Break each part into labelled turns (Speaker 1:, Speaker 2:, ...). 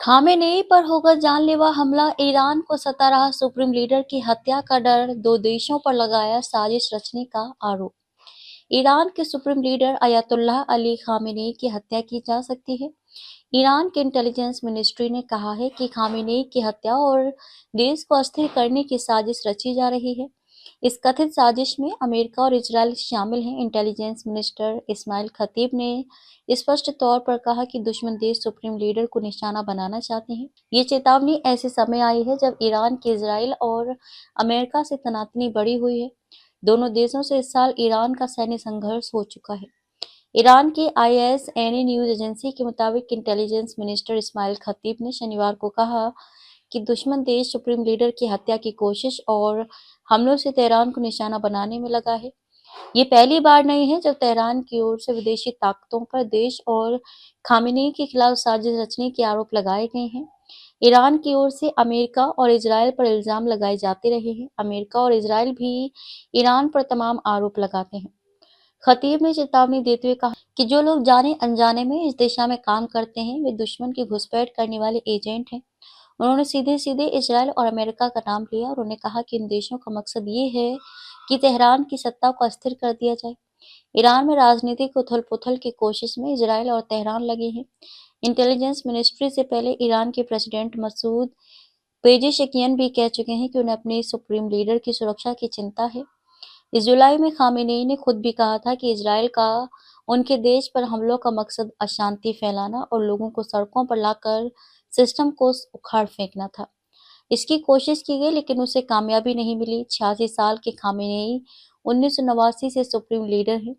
Speaker 1: Khamenei पर होगा जानलेवा हमला, ईरान को सता रहा सुप्रीम लीडर की हत्या का डर, दो देशों पर लगाया साजिश रचने का आरोप। ईरान के supreme leader Ayatollah Ali Khamenei की हत्या की जा सकती है। ईरान के इंटेलिजेंस मिनिस्ट्री ने कहा है कि खामेनेई की हत्या और देश को अस्थिर करने की साजिश रची जा रही है। इस कथित साजिश में अमेरिका और इजरायल शामिल हैं। इंटेलिजेंस मिनिस्टर इस्माइल खतीब ने स्पष्ट तौर पर कहा कि दुश्मन देश सुप्रीम लीडर को निशाना बनाना चाहते हैं। ये चेतावनी ऐसे समय आई है जब ईरान की इजरायल और अमेरिका से तनातनी बढ़ी हुई है। दोनों देशों से इस साल ईरान का सैन्य संघर्ष हो चुका है। ईरान की आईएसएनए न्यूज एजेंसी के मुताबिक इंटेलिजेंस मिनिस्टर इस्माइल खतीब ने शनिवार को कहा कि दुश्मन देश सुप्रीम लीडर की हत्या की कोशिश और हमलों से तेहरान को निशाना बनाने में लगा है। ये पहली बार नहीं है जब तेहरान की ओर से विदेशी ताकतों पर देश और खामेनेई के खिलाफ साजिश रचने के आरोप लगाए गए हैं। ईरान की ओर से अमेरिका और इजरायल पर इल्जाम लगाए जाते रहे हैं। अमेरिका और इजरायल भी ईरान पर तमाम आरोप लगाते हैं। खतीब ने चेतावनी देते हुए कहा कि जो लोग जाने अनजाने में इस दिशा में काम करते हैं, वे दुश्मन की घुसपैठ करने वाले एजेंट हैं। उन्होंने सीधे-सीधे इजरायल और अमेरिका का नाम लिया और उन्होंने कहा कि इन देशों का मकसद ये है कि तेहरान की सत्ता को अस्थिर कर दिया जाए। ईरान में राजनीतिक उथल-पुथल की कोशिश में इजरायल और तेहरान लगे हैं। इंटेलिजेंस मिनिस्ट्री से पहले ईरान के प्रेसिडेंट मसूद पेजेशकियन भी कह चुके हैं कि उन्हें अपने सुप्रीम लीडर की सुरक्षा की चिंता है। इस जुलाई में खामेनेई ने खुद भी कहा था कि इजरायल का उनके देश पर हमलों का मकसद अशांति फैलाना और लोगों को सड़कों पर लाकर सिस्टम को उखाड़ फेंकना था। इसकी कोशिश की गई लेकिन उसे कामयाबी नहीं मिली। 86 साल के खामेनेई 1989 से सुप्रीम लीडर हैं।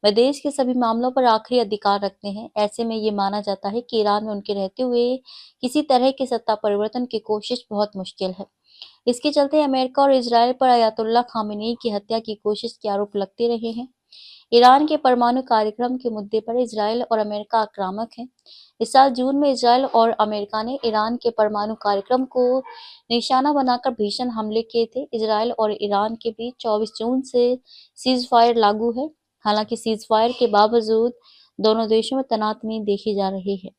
Speaker 1: वह देश के सभी मामलों पर आखिरी अधिकार रखते हैं। ऐसे में ये माना जाता है कि ईरान में उनके रहते हुए किसी तरह की सत्ता परिवर्तन की कोशिश बहुत मुश्किल है। इसके चलते अमेरिका और इजरायल पर अयातुल्लाह खामेनेई की हत्या की कोशिश के आरोप लगते रहे हैं। ईरान के परमाणु कार्यक्रम के मुद्दे पर इजरायल और अमेरिका आक्रामक हैं। इस साल जून में इजरायल और अमेरिका ने ईरान के परमाणु कार्यक्रम को निशाना बनाकर भीषण हमले किए थे। इजरायल और ईरान के बीच 24 जून से सीजफायर लागू है। हालांकि सीजफायर के बावजूद दोनों देशों में तनातनी देखी जा रही है।